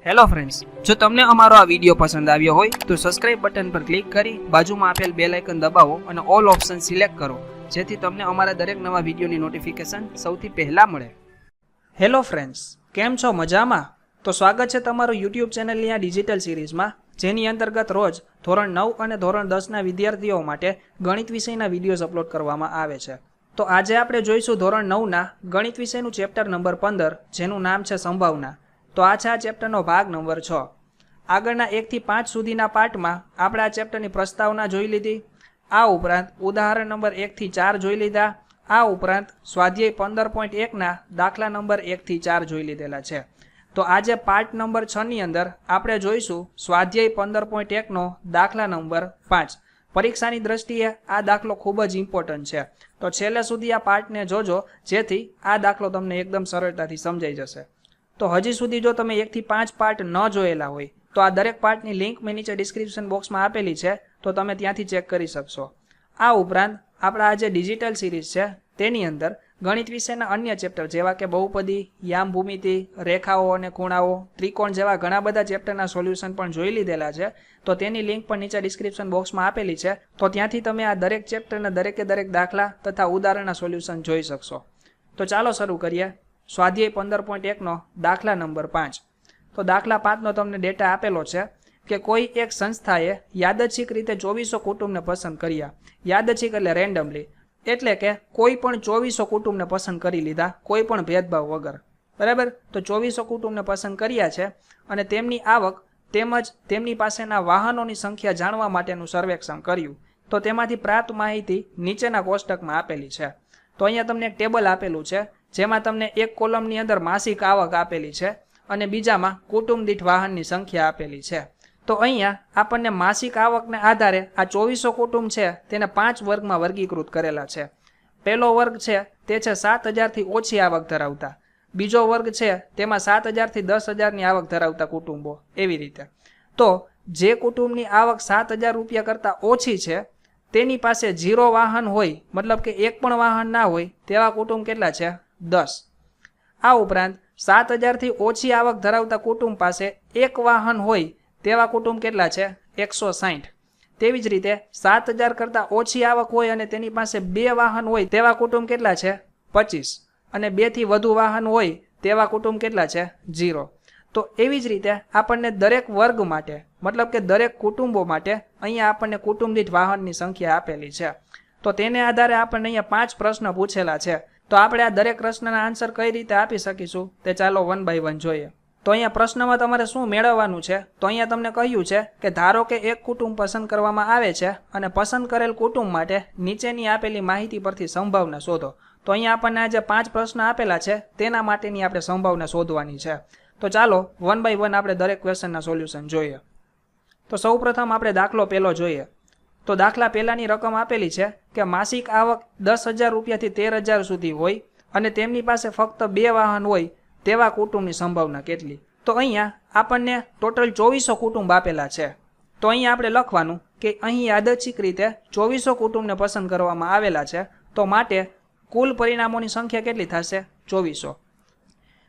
Hello friends, જો તમને અમારો આ વિડીયો પસંદ આવ્યો હોય તો સબસ્ક્રાઇબ બટન પર ક્લિક કરી બાજુમાં આપેલ બેલ આઇકન દબાવો અને ઓલ ઓપ્શન સિલેક્ટ કરો, જેથી તમને અમારા દરેક નવા વિડીયોની નોટિફિકેશન સૌથી પહેલા મળે. હેલો ફ્રેન્ડ્સ, કેમ છો? મજામાં? તો સ્વાગત છે તમારું યુટ્યુબ ચેનલની આ ડિજિટલ સિરીઝમાં, જેની અંતર્ગત રોજ ધોરણ 9 અને ધોરણ 10ના વિદ્યાર્થીઓ માટે ગણિત વિષયના વિડીયોઝ અપલોડ કરવામાં આવે છે. તો આજે આપણે જોઈશું ધોરણ 9ના ગણિત વિષયનું ચેપ્ટર નંબર 15, જેનું નામ છે સંભાવના. તો આ છે આ ચેપ્ટરનો ભાગ નંબર 6. આગળના 1 થી 5 સુધીના પાઠમાં આપણે આ ચેપ્ટરની પ્રસ્તાવના જોઈ લીધી. આ ઉપરાંત ઉદાહરણ નંબર 1 થી 4 જોઈ લીધા. આ ઉપરાંત સ્વાધ્યાય 15.1ના દાખલા નંબર 1 થી 4 જોઈ લીધેલા છે. તો આજે પાર્ટ નંબર 6ની અંદર આપણે જોઈશું સ્વાધ્યાય 15.1નો દાખલા નંબર 5. પરીક્ષાની દ્રષ્ટિએ આ દાખલો ખૂબ જ ઇમ્પોર્ટન્ટ છે, તો છેલ્લે સુધી આ પાર્ટને જોજો, જેથી આ દાખલો તમને એકદમ સરળતાથી સમજાઈ જશે. તો હજી સુધી જો તમે 1 થી 5 પાર્ટ ન જોયેલા હોય તો આ દરેક પાર્ટની લિંક મેં નીચે ડિસ્ક્રિપ્શન બોક્સમાં આપેલી છે, તો તમે ત્યાંથી ચેક કરી શકશો. આ ઉપરાંત આપણા આ જે ડિજિટલ સિરીઝ છે તેની અંદર ગણિત વિશેના અન્ય ચેપ્ટર જેવા કે બહુપદી, યામ ભૂમિતિ, રેખાઓ અને ખૂણાઓ, ત્રિકોણ જેવા ઘણા બધા ચેપ્ટરના સોલ્યુશન પણ જોઈ લીધેલા છે, તો તેની લિંક પણ નીચે ડિસ્ક્રિપ્શન બોક્સમાં આપેલી છે, તો ત્યાંથી તમે આ દરેક ચેપ્ટરના દરેકે દરેક દાખલા તથા ઉદાહરણના સોલ્યુશન જોઈ શકશો. તો ચાલો શરૂ કરીએ. સ્વાધ્યાય 15.1નો દાખલા નંબર 5. તો દાખલા 5નો તમને ડેટા આપેલો છે કે કોઈ એક સંસ્થાએ યાદચ્છિક રીતે 2400 કુટુંબને પસંદ કર્યા. યાદચ્છિક એટલે રેન્ડમલી, એટલે કે કોઈ પણ 2400 કુટુંબને પસંદ કરી લીધા, કોઈ પણ ભેદભાવ વગર. બરાબર? તો 2400 કુટુંબને પસંદ કર્યા છે અને તેમની આવક તેમજ તેમની પાસેના વાહનોની સંખ્યા જાણવા માટેનું સર્વેક્ષણ કર્યું. તો તેમાંથી પ્રાપ્ત માહિતી નીચેના કોષ્ટકમાં આપેલી છે. તો અહીંયા તમને એક ટેબલ આપેલું છે, જેમાં તમને એક કોલમની અંદર માસિક આવક આપેલી છે અને બીજામાં કુટુંબ દીઠ વાહનની સંખ્યા આપેલી છે. તો અહીંયા આપણને માસિક આવકને આધારે આ 2400 કુટુંબ છે તેને 5 વર્ગમાં વર્ગીકૃત કરેલા છે. પહેલો વર્ગ છે તે છે 7000 થી ઓછી આવક ધરાવતા. બીજો વર્ગ છે તેમાં 7000 થી 10000ની આવક ધરાવતા કુટુંબો, એવી રીતે. તો જે કુટુંબની આવક 7000 રૂપિયા કરતાં ઓછી છે તેની પાસે 0 વાહન હોય, મતલબ કે એક પણ વાહન ના હોય, તેવા કુટુંબ કેટલા છે? 10. આ ઉપરાંત 7000 થી ઓછી આવક ધરાવતા કુટુંબ પાસે એક વાહન હોય તેવા કુટુંબ કેટલા છે? 160. તેવી જ રીતે 7000 કરતાં ઓછી આવક હોય અને તેની પાસે 2 વાહન હોય તેવા કુટુંબ કેટલા છે? 25. અને 2 થી વધુ વાહન હોય તેવા કુટુંબ કેટલા છે? 0. તો એવી જ રીતે આપણને દરેક વર્ગ માટે, મતલબ કે દરેક કુટુંબો માટે અહીંયા આપણને કુટુંબ દીઠ વાહનની સંખ્યા આપેલી છે. તો તેને આધારે આપણને અહીંયા 5 પ્રશ્ન પૂછેલા છે. તો આપણે આ દરેક પ્રશ્નના આન્સર કઈ રીતે આપી શકીશું તે ચાલો 1 બાય 1 જોઈએ. તો અહીંયા પ્રશ્નમાં તમારે શું મેળવવાનું છે? તો અહીંયા તમને કહ્યું છે કે ધારો કે એક કુટુંબ પસંદ કરવામાં આવે છે અને પસંદ કરેલ કુટુંબ માટે નીચેની આપેલી માહિતી પરથી સંભાવના શોધો. તો અહીંયા આપણને આ જે 5 પ્રશ્ન આપેલા છે તેના માટેની આપણે સંભાવના શોધવાની છે. તો ચાલો 1 બાય 1 આપણે દરેક ક્વેશ્ચનના સોલ્યુશન જોઈએ. તો સૌપ્રથમ આપણે દાખલો પહેલો જોઈએ. તો દાખલા પહેલાની રકમ આપેલી છે કે માસિક આવક 10,000 રૂપિયાથી 13,000 સુધી હોય અને તેમની પાસે ફક્ત 2 વાહન હોય તેવા કુટુંબની સંભાવના કેટલી? તો અહીંયા આપણને ટોટલ 2400 કુટુંબ આપેલા છે. તો અહીંયા આપણે લખવાનું કે અહીં યાદચ્છિક રીતે 2400 કુટુંબને પસંદ કરવામાં આવેલા છે, તો માટે કુલ પરિણામોની સંખ્યા કેટલી થશે? 2400.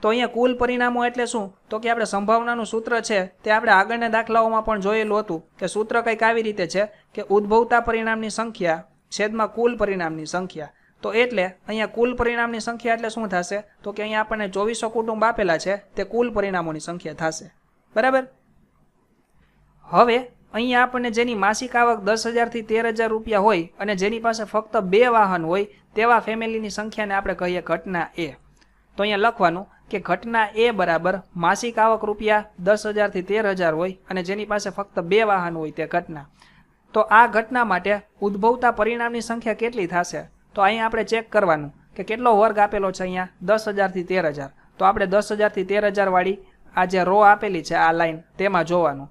તો અહીંયા કુલ પરિણામો એટલે શું? તો કે આપણે સંભાવનાનું સૂત્ર છે તે આપણે આગળના દાખલાઓમાં પણ જોયેલું હતું કે સૂત્ર કંઈક આવી રીતે છે કે ઉદ્ભવતા પરિણામની સંખ્યા છેદમાં કુલ પરિણામની સંખ્યા. તો એટલે અહીંયા કુલ પરિણામની સંખ્યા એટલે શું થશે? તો કે અહીંયા આપણને 2400 કુટુંબ આપેલા છે, તે કુલ પરિણામોની સંખ્યા થશે. બરાબર? હવે અહીંયા આપણને જેની માસિક આવક 10,000 થી 13,000 રૂપિયા હોય અને જેની પાસે ફક્ત 2 વાહન હોય તેવા ફેમિલીની સંખ્યાને આપણે કહીએ ઘટના એ. તો અહીંયા લખવાનું કે ઘટના એ બરાબર માસિક આવક રૂપિયા 10,000 થી 13,000 હોય અને જેની પાસે ફક્ત 2 વાહન હોય તે ઘટના. તો આ ઘટના માટે ઉદ્ભવતા પરિણામની સંખ્યા કેટલી થશે? તો અહીંયા આપણે ચેક કરવાનું કે કેટલો વર્ગ આપેલો છે અહીંયા? 10,000 થી 13,000. તો આપણે 10,000 થી 13,000 વાળી આ જે રો આપેલી છે આ લાઈન, તેમાં જોવાનું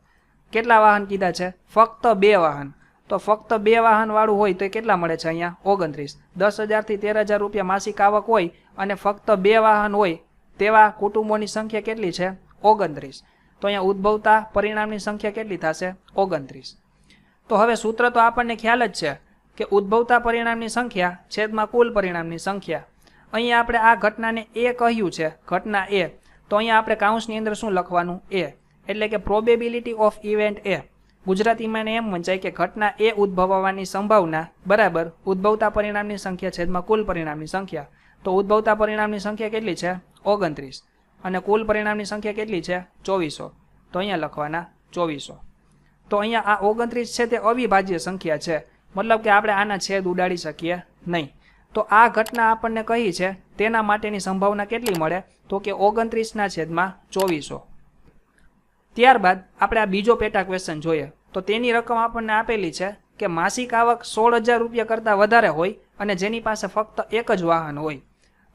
કેટલા વાહન કીધા છે? ફક્ત 2 વાહન. તો ફક્ત 2 વાહન વાળું હોય તો કેટલા મળે છે અહીંયા? 29. 10,000 થી 13,000 રૂપિયા માસિક આવક હોય અને ફક્ત 2 વાહન હોય તેવા કુટુંબોની સંખ્યા કેટલી છે? 29. તો અહીંયા ઉદ્ભવતા પરિણામની સંખ્યા કેટલી થશે? 29. તો હવે સૂત્ર તો આપણને ખ્યાલ જ છે કે ઉદ્ભવતા પરિણામની સંખ્યા છેદમાં કુલ પરિણામની સંખ્યા. અહીંયા આપણે આ ઘટનાને એ કહ્યું છે, ઘટના એ, તો અહીંયા આપણે કાઉન્સની અંદર શું લખવાનું? એ. એટલે કે પ્રોબેબિલિટી ઓફ ઇવેન્ટ એ, ગુજરાતીમાં એને એમ વંચાય કે ઘટના એ ઉદ્ભવવાની સંભાવના બરાબર ઉદ્ભવતા પરિણામની સંખ્યા છેદમાં કુલ પરિણામની સંખ્યા. તો ઉદ્ભવતા પરિણામની સંખ્યા કેટલી છે? 29. અને કુલ પરિણામની સંખ્યા કેટલી છે? 2400. તો અહીંયા લખવાના 2400. તો અહીંયા આ 29 છે તે અવિભાજ્ય સંખ્યા છે, મતલબ કે આપણે આના છેદ ઉડાડી શકીએ નહીં. તો આ ઘટના આપણને કહી છે તેના માટેની સંભાવના કેટલી મળે? તો કે 29 છેદમાં 2400. ત્યારબાદ આપણે આ બીજો પેટા ક્વેશ્ચન જોઈએ. તો તેની રકમ આપણને આપેલી છે કે માસિક આવક 16,000 રૂપિયા કરતાં વધારે હોય અને જેની પાસે ફક્ત એક જ વાહન હોય.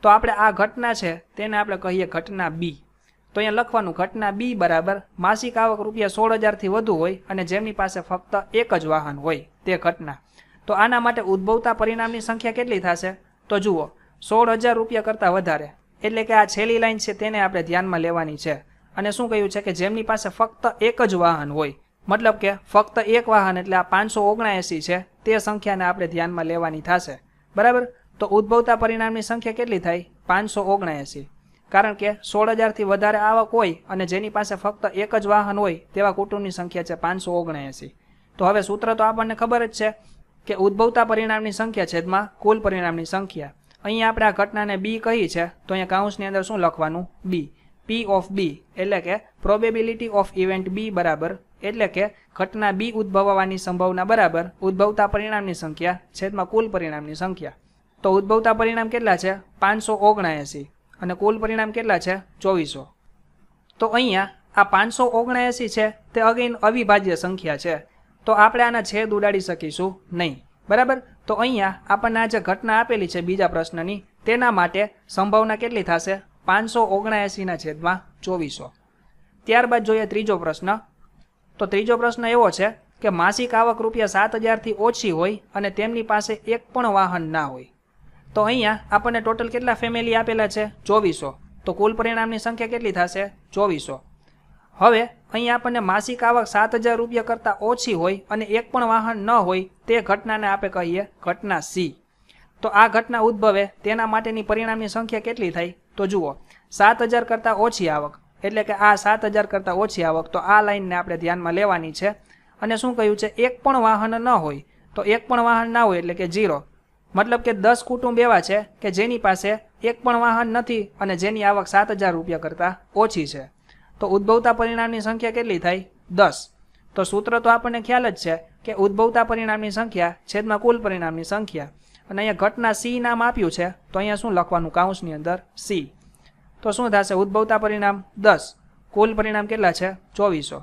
તો આપણે આ ઘટના છે તેને આપણે કહીએ ઘટના બી. તો અહીંયા લખવાનું ઘટના બી બરાબર માસિક આવક રૂપિયા 16,000થી વધુ હોય અને જેમની પાસે ફક્ત એક જ વાહન હોય તે ઘટના. તો આના માટે ઉદ્ભવતા પરિણામની સંખ્યા કેટલી થશે? તો જુઓ, 16,000 રૂપિયા કરતાં વધારે, એટલે કે આ છેલ્લી લાઈન છે તેને આપણે ધ્યાનમાં લેવાની છે. અને શું કહ્યું છે કે જેમની પાસે ફક્ત એક જ વાહન હોય, મતલબ કે ફક્ત એક વાહન એટલે આ 579 છે તે સંખ્યાને આપણે ધ્યાનમાં લેવાની થશે. બરાબર. તો ઉદ્ભવતા પરિણામની સંખ્યા કેટલી થાય? 579. કારણ કે 16,000થી વધારે આવક હોય અને જેની પાસે ફક્ત એક જ વાહન હોય તેવા કુટુંબની સંખ્યા છે 579. તો હવે સૂત્ર તો આપણને ખબર જ છે કે ઉદ્ભવતા પરિણામની સંખ્યા છેદમાં કુલ પરિણામની સંખ્યા. અહીંયા આપણે આ ઘટનાને બી કહી છે તો અહીંયા કાઉન્સની અંદર શું લખવાનું? બી. પી ઓફ બી એટલે કે પ્રોબેબિલિટી ઓફ ઇવેન્ટ બી બરાબર, એટલે કે ઘટના બી ઉદ્ભવવાની સંભાવના બરાબર ઉદ્ભવતા પરિણામની સંખ્યા છેદમાં કુલ પરિણામની સંખ્યા. તો ઉદ્ભવતા પરિણામ કેટલા છે? 579 અને કુલ પરિણામ કેટલા છે? 2400. તો અહીંયા આ 579 છે તે અગેન અવિભાજ્ય સંખ્યા છે, તો આપણે આના છેદ ઉડાડી શકીશું નહીં. બરાબર. તો અહીંયા આપણને આ જે ઘટના આપેલી છે બીજા પ્રશ્નની તેના માટે સંભાવના કેટલી થશે? 579 છેદમાં 2400. ત્યારબાદ જોઈએ ત્રીજો પ્રશ્ન. તો ત્રીજો પ્રશ્ન એવો છે કે માસિક આવક રૂપિયા 7,000થી ઓછી હોય અને તેમની પાસે એક પણ વાહન ના હોય. તો અહીંયા આપણને ટોટલ કેટલા ફેમિલી આપેલા છે? 2400. તો કુલ પરિણામની સંખ્યા કેટલી થશે? 2400. હવે અહીંયા આપણને માસિક આવક 7,000 રૂપિયા કરતાં ઓછી હોય અને એક પણ વાહન ન હોય તે ઘટનાને આપણે કહીએ ઘટના સી. તો આ ઘટના ઉદ્ભવે તેના માટેની પરિણામની સંખ્યા કેટલી થાય? તો જુઓ, 7,000 કરતાં ઓછી આવક એટલે કે આ 7,000 કરતાં ઓછી આવક, તો આ લાઈનને આપણે ધ્યાનમાં લેવાની છે. અને શું કહ્યું છે? એક પણ વાહન ન હોય. તો એક પણ વાહન ના હોય એટલે કે 0, મતલબ કે 10 કુટુંબ એવા છે કે જેની પાસે એક પણ વાહન નથી અને જેની આવક 7,000 રૂપિયા કરતાં ઓછી છે. તો ઉદ્ભવતા પરિણામની સંખ્યા કેટલી થાય? 10. તો સૂત્ર તો આપણને ખ્યાલ જ છે કે ઉદ્ભવતા પરિણામની સંખ્યા છેદમાં કુલ પરિણામની સંખ્યા. અને અહીંયા ઘટના સી નામ આપ્યું છે તો અહીંયા શું લખવાનું? કાઉન્સની અંદર સી. તો શું થશે? ઉદ્ભવતા પરિણામ 10, કુલ પરિણામ કેટલા છે? 2400.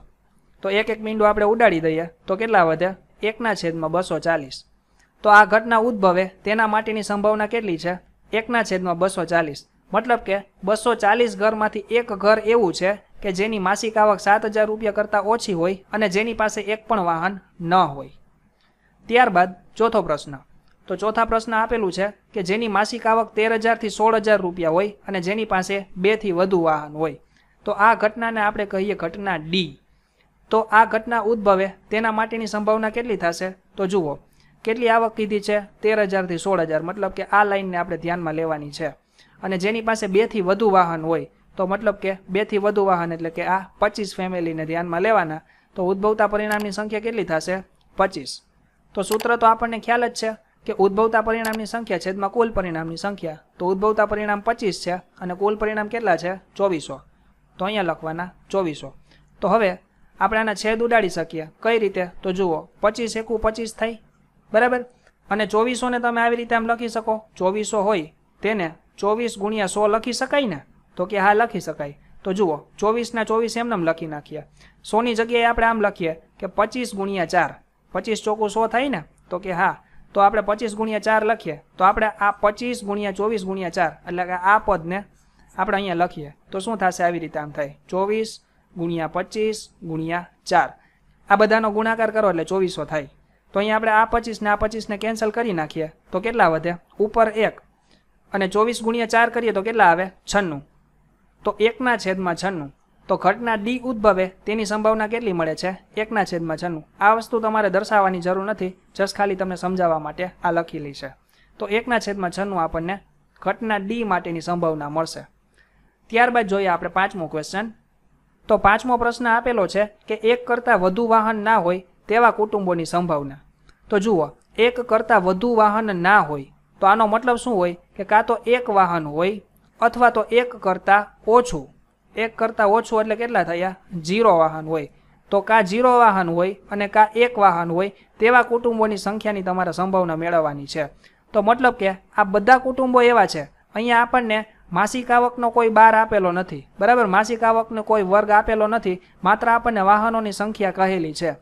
તો એક એક મીંડું આપણે ઉડાડી દઈએ તો કેટલા વધે? 1/240. તો આ ઘટના ઉદ્ભવે તેના માટેની સંભાવના કેટલી છે? 1/240. મતલબ કે 240 ઘરમાંથી એક ઘર એવું છે કે જેની માસિક આવક 7,000 રૂપિયા કરતાં ઓછી હોય અને જેની પાસે એક પણ વાહન ન હોય. ત્યારબાદ ચોથો પ્રશ્ન. તો ચોથા પ્રશ્ન આપેલું છે કે જેની માસિક આવક 13,000થી 16,000 રૂપિયા હોય અને જેની પાસે 2 થી વધુ વાહન હોય. તો આ ઘટનાને આપણે કહીએ ઘટના ડી. તો આ ઘટના ઉદ્ભવે તેના માટેની સંભાવના કેટલી થશે? તો જુઓ, કેટલી આવક કીધી છે? 13,000થી 16,000, મતલબ કે આ લાઈનને આપણે ધ્યાનમાં લેવાની છે. અને જેની પાસે 2 થી વધુ વાહન હોય તો મતલબ કે 2 થી વધુ વાહન એટલે કે આ 25 ફેમિલીને ધ્યાનમાં લેવાના. તો ઉદ્ભવતા પરિણામની સંખ્યા કેટલી થશે? 25. તો સૂત્ર તો આપણને ખ્યાલ જ છે કે ઉદ્ભવતા પરિણામની સંખ્યા છેદમાં કુલ પરિણામની સંખ્યા. તો ઉદ્ભવતા પરિણામ 25 છે અને કુલ પરિણામ કેટલા છે? 2400. તો અહીંયા લખવાના 2400. તો હવે આપણે આના છેદ ઉડાડી શકીએ. કઈ રીતે? તો જુઓ, 25 એકુ 25 થાય. બરાબર. અને 2400 ને તમે આવી રીતે આમ લખી શકો. 2400 હોય તેને 24 ગુણ્યા 100 લખી શકાય ને? તો કે હા, લખી શકાય. તો જુઓ, 24 ના 24 એમને લખી નાખીએ. 100 ની જગ્યાએ આપણે આમ લખીએ કે 25 ગુણ્યા 4. 25 ચોકું 100 થાય ને? તો કે હા. તો આપણે 25 ગુણ્યા 4 લખીએ તો આપણે આ 25 ગુણ્યા 24 ગુણ્યા 4 એટલે કે આ પદને આપણે અહીંયા લખીએ તો શું થશે? આવી રીતે આમ થાય 24 ગુણ્યા 25 ગુણ્યા 4. આ બધાનો ગુણાકાર કરો એટલે 2400 થાય. તો અહીંયા આપણે આ 25 ને આ 25 ને કેન્સલ કરી નાખીએ તો કેટલા વધે? ઉપર 1 અને 24 ગુણ્યા 4 કરીએ તો કેટલા આવે? 96. તો 1/96. તો ઘટના ડી ઉદ્ભવે તેની સંભાવના કેટલી મળે છે? 1/96. આ વસ્તુ તમારે દર્શાવવાની જરૂર નથી, જસ્ટ ખાલી તમને સમજાવવા માટે આ લખેલી છે. તો 1/96 આપણને ઘટના ડી માટેની સંભાવના મળશે. ત્યારબાદ જોઈએ આપણે પાંચમો ક્વેશ્ચન. તો પાંચમો પ્રશ્ન આપેલો છે કે એક કરતાં વધુ વાહન ના હોય તેવા કુટુંબોની સંભાવના. તો જુઓ, એક કરતાં વધુ વાહન ના હોય તો આનો મતલબ શું હોય કે કાં તો એક વાહન હોય અથવા તો એક કરતાં ઓછું. એક કરતાં ઓછું એટલે કેટલા થયા? 0 વાહન હોય. તો કાં 0 વાહન હોય અને કાં એક વાહન હોય તેવા કુટુંબોની સંખ્યાની તમારે સંભાવના મેળવવાની છે. તો મતલબ કે આ બધા કુટુંબો એવા છે, અહીંયા આપણને માસિક આવકનો કોઈ બાર આપેલો નથી, બરાબર? માસિક આવકનો કોઈ વર્ગ આપેલો નથી, માત્ર આપણને વાહનોની સંખ્યા કહેલી છે.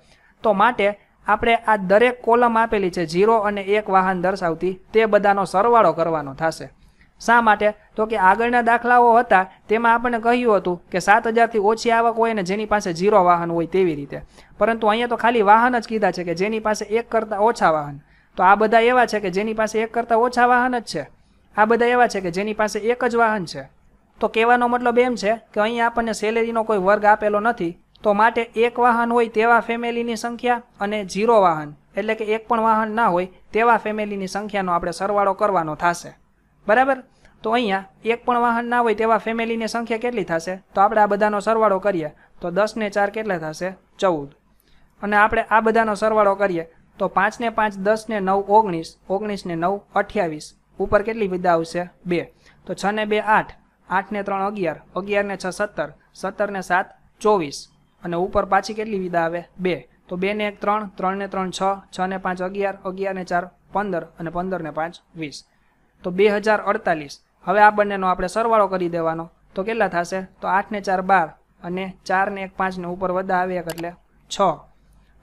તો માટે આપણે આ દરેક કોલમ આપેલી છે 0 અને 1 વાહન દર્શાવતી, તે બધાનો સરવાળો કરવાનો થશે. શા માટે? તો કે આગળના દાખલાઓ હતા તેમાં આપણને કહ્યું હતું કે 7,000થી ઓછી આવક હોય ને જેની પાસે 0 વાહન હોય તેવી રીતે, પરંતુ અહીંયા તો ખાલી વાહન જ કીધા છે કે જેની પાસે એક કરતાં ઓછા વાહન. તો આ બધા એવા છે કે જેની પાસે એક કરતાં ઓછા વાહન જ છે. આ બધા એવા છે કે જેની પાસે એક જ વાહન છે. તો કહેવાનો મતલબ એમ છે કે અહીંયા આપણને સેલેરીનો કોઈ વર્ગ આપેલો નથી, તો માટે એક વાહન હોય તેવા ફેમિલીની સંખ્યા અને 0 વાહન એટલે કે એક પણ વાહન ના હોય તેવા ફેમિલીની સંખ્યાનો આપણે સરવાળો કરવાનો થશે, બરાબર? તો અહીંયા એક પણ વાહન ના હોય તેવા ફેમિલીની સંખ્યા કેટલી થશે? તો આપણે આ બધાનો સરવાળો કરીએ તો 10 ને 4 કેટલા થશે? 14. અને આપણે આ બધાનો સરવાળો કરીએ તો 5 ને 5 10 ને 9 19, 19 ને 9 28, ઉપર કેટલી વિદા આવશે? 2. તો 6 ને 2 8, 8 ને 3 11, 11 ને 6 17, 17 ને 7 24, અને ઉપર પાછી કેટલી વિદા આવે? 2. તો 2 ને 1 3, 3 ને 3 6, 6 ને 5 11, 11 ને 4 15 અને 15 ને 5 20. તો 2048. હવે આ બંનેનો આપણે સરવાળો કરી દેવાનો તો કેટલા થશે? તો 8 ને 4 12 અને 4 ને 1 5 ને ઉપર વધા આવે એટલે 6,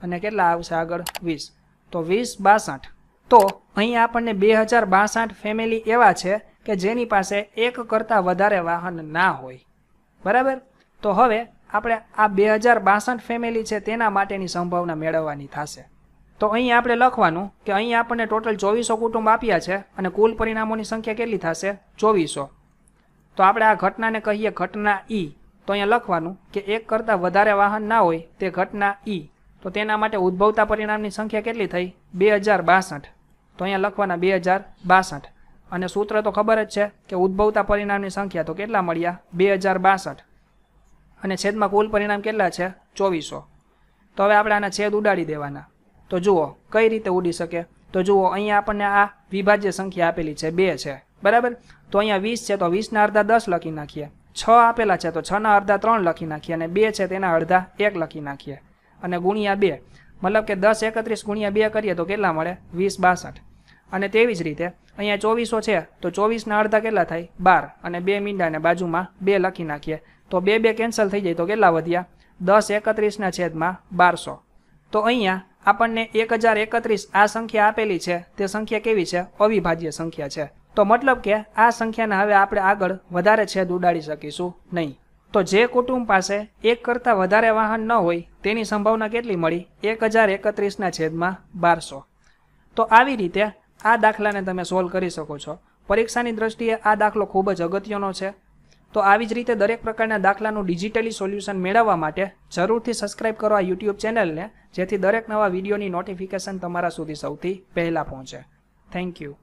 અને કેટલા આવશે આગળ? 20. તો 20 62. તો અહીંયા આપણને 2062 ફેમિલી એવા છે કે જેની પાસે એક કરતાં વધારે વાહન ના હોય, બરાબર? તો હવે આપણે આ 2062 ફેમિલી છે તેના માટેની સંભાવના મેળવવાની થશે. તો અહીં આપણે લખવાનું કે અહીં આપણને ટોટલ 2400 કુટુંબ આપ્યા છે અને કુલ પરિણામોની સંખ્યા કેટલી થશે? 2400. તો આપણે આ ઘટનાને કહીએ ઘટના ઈ. તો અહીંયા લખવાનું કે એક કરતાં વધારે વાહન ના હોય તે ઘટના ઈ. તો તેના માટે ઉદ્ભવતા પરિણામની સંખ્યા કેટલી થઈ? 2062. તો અહીંયા લખવાના 2062, અને સૂત્ર તો ખબર જ છે કે ઉદ્ભવતા પરિણામની સંખ્યા તો કેટલા મળ્યા? 2062, અને છેદમાં કુલ પરિણામ કેટલા છે? 2400. તો હવે આપણે આના છેદ ઉડાડી દેવાના. તો જુઓ કઈ રીતે ઉડી શકે? તો જુઓ અહીંયા આપણને આ વિભાજ્ય સંખ્યા આપેલી છે 2 છે, બરાબર? તો અહીંયા 20 છે તો 20 ના અડધા 10 લખી નાખીએ. 6 આપેલા છે તો 6 ના અડધા 3 લખી નાખીએ, અને 2 છે તેના અડધા 1 લખી નાખીએ, અને ગુણ્યા 2, મતલબ કે 10 31 ગુણ્યા 2 કરીએ તો કેટલા મળે? 20 62. અને તેવી જ રીતે અહીંયા 2400 છે તો 24 ના અડધા કેટલા થાય? 12, અને 2 મીંડાને બાજુમાં 2 લખી નાખીએ તો 2 2 કેન્સલ થઈ જાય તો કેટલા વધ્યા? 10 31 ના છેદમાં 1200. તો અહીંયા આપણને 1031 આ સંખ્યા આપેલી છે તે સંખ્યા કેવી છે? અવિભાજ્ય સંખ્યા છે. તો મતલબ કે આ સંખ્યાને હવે આપણે આગળ વધારે છેદ ઉડાડી શકીશું નહીં. તો જે કુટુંબ પાસે એક કરતાં વધારે વાહન ન હોય તેની સંભાવના કેટલી મળી? 1031 ના છેદમાં 1200. તો આવી રીતે આ દાખલાને તમે સોલ્વ કરી શકો છો. પરીક્ષાની દ્રષ્ટિએ આ દાખલો ખૂબ જ અગત્યનો છે. તો આવી જ રીતે દરેક પ્રકારના દાખલાનું ડિજિટલી સોલ્યુશન મેળવવા માટે જરૂરથી સબસ્ક્રાઇબ કરો આ યુટ્યુબ ચેનલને, જેથી દરેક નવા વિડીયોની નોટિફિકેશન તમારા સુધી સૌથી પહેલાં પહોંચે. Thank you.